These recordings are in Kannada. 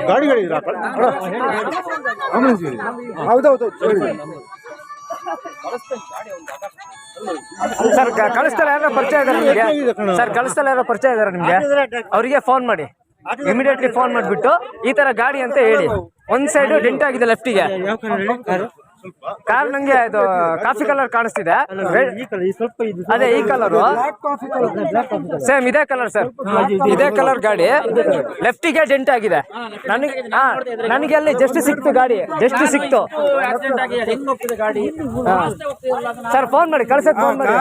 ಗಾಡಿಗಳಿದ್ರ ಹೌದೌದು ಸರ್ ಕಳಿಸ್ತಾರೆ ಯಾರೋ ಪರಿಚಯ ಇದಾರೆ ನಿಮಗೆ ಸರ್ ಕಳಿಸ್ತಾರೆ ಯಾರೋ ಪರಿಚಯ ಇದಾರೆ ನಿಮಗೆ ಅವರಿಗೆ ಫೋನ್ ಮಾಡಿ ಇಮಿಡಿಯೇಟ್ಲಿ ಫೋನ್ ಮಾಡಿಬಿಟ್ಟು ಈ ತರ ಗಾಡಿ ಅಂತ ಹೇಳಿ ಒಂದ್ ಸೈಡ್ ಡೆಂಟ್ ಆಗಿದೆ ಲೆಫ್ಟಿಗೆ ಕಾರ್ ನಂಗೆ ಇದು ಕಾಫಿ ಕಲರ್ ಕಾಣಿಸ್ತಿದೆ ಅದೇ ಈ ಕಲರ್ ಸೇಮ್ ಇದೇ ಕಲರ್ ಸರ್ ಇದೇ ಕಲರ್ ಗಾಡಿ ಲೆಫ್ಟಿಗೆ ಡೆಂಟ್ ಆಗಿದೆ ನನಗೆ ಅಲ್ಲಿ ಜಸ್ಟ್ ಸಿಕ್ತು ಗಾಡಿ ಜಸ್ಟ್ ಸಿಕ್ತು ಸರ್ ಫೋನ್ ಮಾಡಿ ಕಳ್ಸಕ್ ಫೋನ್ ಮಾಡಿ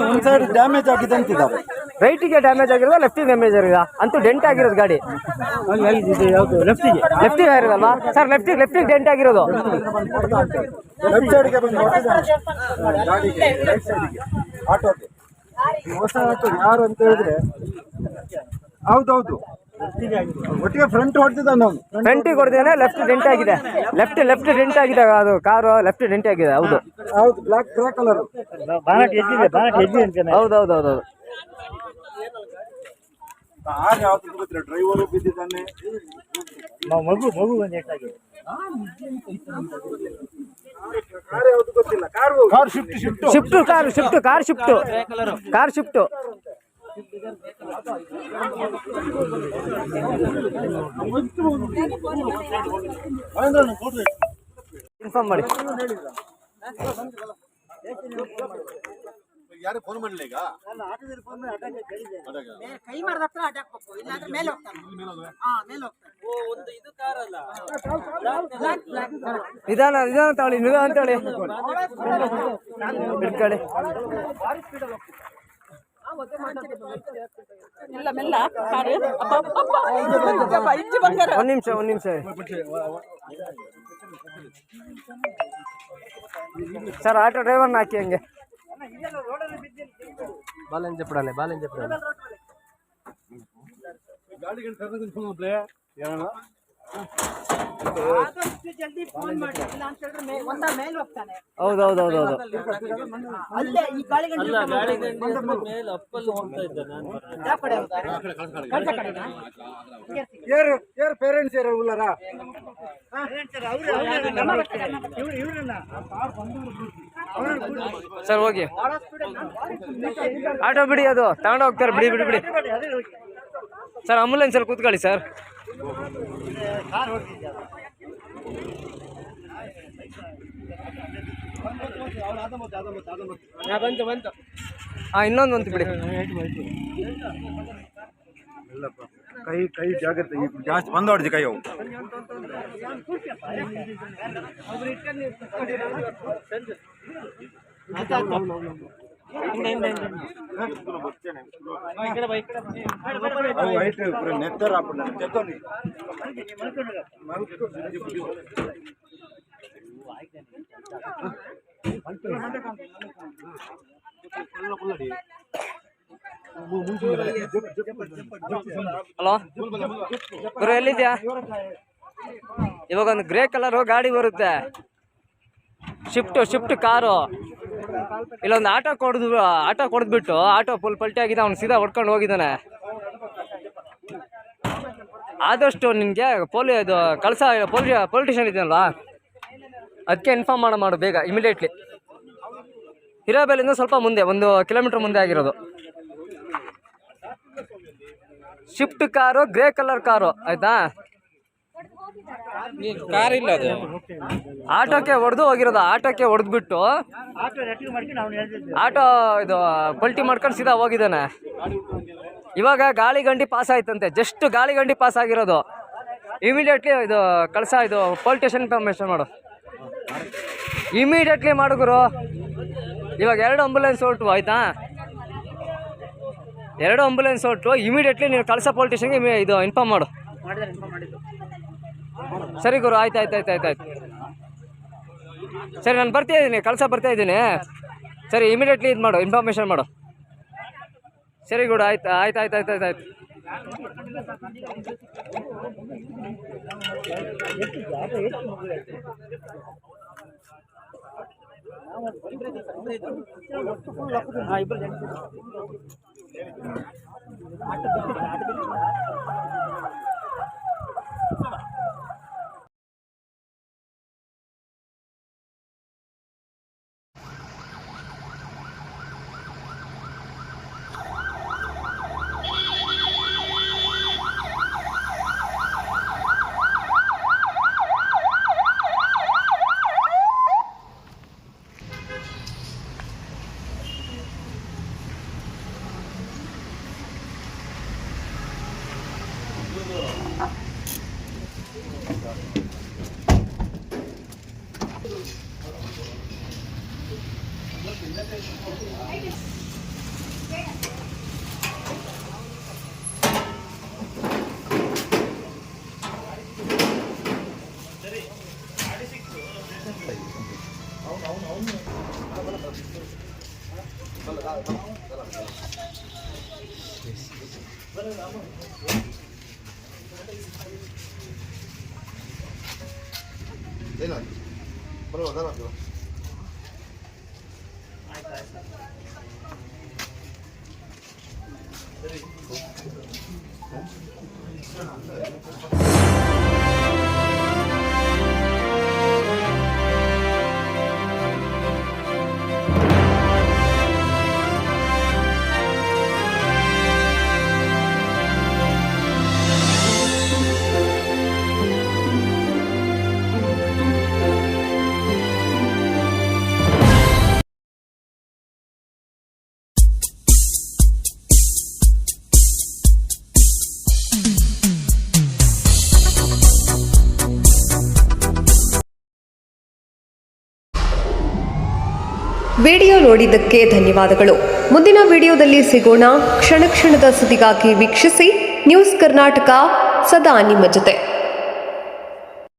ಒಂದ್ ಸೈಡ್ ಡ್ಯಾಮೇಜ್ ಆಗಿದೆ ಅಂತಿದ್ದಾರೆ ರೈಟಿಗೆ ಡ್ಯಾಮೇಜ್ ಆಗಿರೋದು ಲೆಫ್ಟಿಗೆ ಡ್ಯಾಮೇಜ್ ಆಗಿರೋದು ಅಂತೂ ಡೆಂಟ್ ಆಗಿರೋದು ಗಾಡಿ ಲೆಫ್ಟಿಗೆ ಆಗಿರೋದಲ್ವಾ ಸರ್ ಲೆಫ್ಟಿಗೆ ಡೆಂಟ್ ಆಗಿರೋದು ಲೆಫ್ಟ್ ಸೈಡ್ಗೆ ಬಂದು ಗಾಡಿಗೆ ರೈಟ್ ಸೈಡ್ಗೆ ಆಟೋಗೆ ಹೊಸ ಆಟೋ ಯಾರು ಅಂತ ಹೇಳಿದ್ರೆ ಹೌದೌದು ಒಟ್ಟಿಗೆ ಫ್ರಂಟ್ ಹೊಡ್ತಿದ್ದ ನಾವು ಫ್ರಂಟಿಗೆ ಹೊಡೆದೇನೆ ಲೆಫ್ಟ್ ಡೆಂಟ್ ಆಗಿದೆ ಲೆಫ್ಟ್ ಡೆಂಟ್ ಆಗಿದೆ ಅದು ಕಾರು ಲೆಫ್ಟ್ ಡೆಂಟ್ ಆಗಿದೆ ಹೌದು ಹೌದು ಬ್ಲಾಕ್ ಗ್ರೇ ಕಲರ್ ಹೌದೌದೌದು ಕಾರ್ ಯಾವ್ದು ಗೊತ್ತಿಲ್ಲ ಡ್ರೈವರು ಬಿದ್ದಿದ್ದಾನೆ ಮಗು ಕಾರ್ ಯಾವ್ದು ಗೊತ್ತಿಲ್ಲ ಕಾರ್ ಶಿಫ್ಟ್ ಇನ್ಫಾರ್ಮ್ ಮಾಡಿ ಯಾರು ಫೋನ್ ಮಾಡಲಿಲ್ಲ ಈಗ ಕೈ ಮಾಡಿದ ಹತ್ರ ಅಟ್ಯಾಕ್ ಹೋಗ್ಬೇಕು ಇಲ್ಲಾಂದ್ರೆ ಮೇಲೆ ಹೋಗ್ತಾನೆ ಮೇಲೆ ಹೋಗ್ತಾನೆ ಒಂದು ಇದು ಕಾರ್ ಅಲ್ಲ ನಿಧಾನ ತಗೊಳ್ಳಿ ಇಟ್ಕೊಳ್ಳಿ ಒಂದ್ ನಿಮಿಷ ಸರ್ ಆಟೋ ಡ್ರೈವರ್ನ ಹಾಕಿ ಹಂಗೆ ಬಾಲೆಂಜಪುರಲ್ಲೇ ಜಲ್ದಿ ಫೋನ್ ಮಾಡಿ ಇಲ್ಲ ಅಂತ ಹೇಳಿದ್ರೆ ಒಂದ ಮೇಲೆ ಹೋಗ್ತಾನೆ ಹೌದೌದೌದು ಅಲ್ಲೇ ಈ ಗಾಳಿ ಮೇಲೆ ಅಪ್ಪಲ್ಲಿ ಹೋಗ್ತಾ ಇದ್ದೆ ನಾನು ಯಾರು ಪೇರೆಂಟ್ಸ್ ಯಾರು ಉಳ್ಳಾರ ಸರ್ ಹೋಗಿ ಆಟೋ ಬಿಡಿ ಅದು ತಗೊಂಡು ಹೋಗ್ತಾರೆ ಬಿಡಿ ಸರ್ ಆಂಬುಲೆನ್ಸ್ ಅಲ್ಲಿ ಕೂತ್ಕೊಳ್ಳಿ ಸರ್ ಬಂತು ಇನ್ನೊಂದು ಬಂತು ಬಿಡಿ ಕೈ ಜಾಗ್ರತೆ ಜಾಸ್ತಿ ಬಂದೋಡ್ದು ಕೈ ಅವು ನೆತ್ತರ ಹಲೋ ಗುರು ಎಲ್ಲಿದ್ಯಾ ಇವಾಗ ಒಂದು ಗ್ರೇ ಕಲರ್ ಗಾಡಿ ಬರುತ್ತೆ ಶಿಫ್ಟ್ ಕಾರು ಇಲ್ಲೊಂದು ಆಟೋ ಕೊಡ್ದ್ಬಿಟ್ಟು ಆಟೋ ಫುಲ್ ಪಲ್ಟಿ ಆಗಿದೆ ಅವ್ನು ಸೀದಾ ಹೊಡ್ಕೊಂಡು ಹೋಗಿದ್ದಾನೆ ಆದಷ್ಟು ನಿನಗೆ ಇದು ಕಳಸ ಪೊಲೀಸ್ ಸ್ಟೇಷನ್ ಇದೆಯಲ್ವಾ ಅದಕ್ಕೆ ಇನ್ಫಾರ್ಮ್ ಮಾಡು ಬೇಗ ಇಮಿಡಿಯೇಟ್ಲಿ ಹಿರೇಬೇಲಿಂದ ಸ್ವಲ್ಪ ಮುಂದೆ 1 ಕಿಲೋಮೀಟರ್ ಮುಂದೆ ಆಗಿರೋದು Swift car grey colour car ಆಯ್ತಾ ಕಾರ್ ಇಲ್ಲ ಅದು ಆಟೋಕ್ಕೆ ಹೋಗಿರೋದು ಆಟೋಕ್ಕೆ ಹೊಡೆದ್ಬಿಟ್ಟು ಆಟೋ ಇದು ಪಲ್ಟಿ ಮಾಡ್ಕೊಂಡು ಸೀದಾ ಹೋಗಿದ್ದಾನೆ ಇವಾಗ ಗಾಳಿ ಗಂಡಿ ಪಾಸ್ ಆಯ್ತಂತೆ ಜಸ್ಟ್ ಗಾಳಿ ಗಂಡಿ ಪಾಸ್ ಆಗಿರೋದು ಇಮಿಡಿಯೇಟ್ಲಿ ಇದು ಕಳಸ ಇದು ಪೊಲೀಸ್ ಸ್ಟೇಷನ್ ಇನ್ಫಾರ್ಮೇಷನ್ ಮಾಡು ಇಮಿಡಿಯೇಟ್ಲಿ ಮಾಡು ಗುರು ಇವಾಗ 2 ಆಂಬುಲೆನ್ಸ್ ಹೊರಟು ಆಯ್ತಾ 2 ಆಂಬುಲೆನ್ಸ್ ಹೊರಟು ಇಮಿಡಿಯೇಟ್ಲಿ ನೀವು ಕಳಸ ಪೊಲೀಸ್ ಸ್ಟೇಷನ್ಗೆ ಇದು ಇನ್ಫಾರ್ಮ್ ಮಾಡು ಸರಿ ಗುರು ಆಯ್ತು ಸರಿ ನಾನು ಬರ್ತಾ ಇದ್ದೀನಿ ಕಳಸ ಬರ್ತಾ ಇದ್ದೀನಿ ಸರಿ ಇಮಿಡಿಯೇಟ್ಲಿ ಇದು ಮಾಡು ಇನ್ಫಾರ್ಮೇಷನ್ ಮಾಡು ಸರಿ ಗುರು ಆಯ್ತು ವಿಡಿಯೋ ನೋಡಿದ್ದಕ್ಕೆ ಧನ್ಯವಾದಗಳು. ಮುಂದಿನ ವಿಡಿಯೋದಲ್ಲಿ ಸಿಗೋಣ. ಕ್ಷಣ ಕ್ಷಣದ ಸುದ್ದಿಗಾಗಿ ವೀಕ್ಷಿಸಿ ನ್ಯೂಸ್ ಕರ್ನಾಟಕ, ಸದಾ ನಿಮ್ಮ ಜೊತೆ.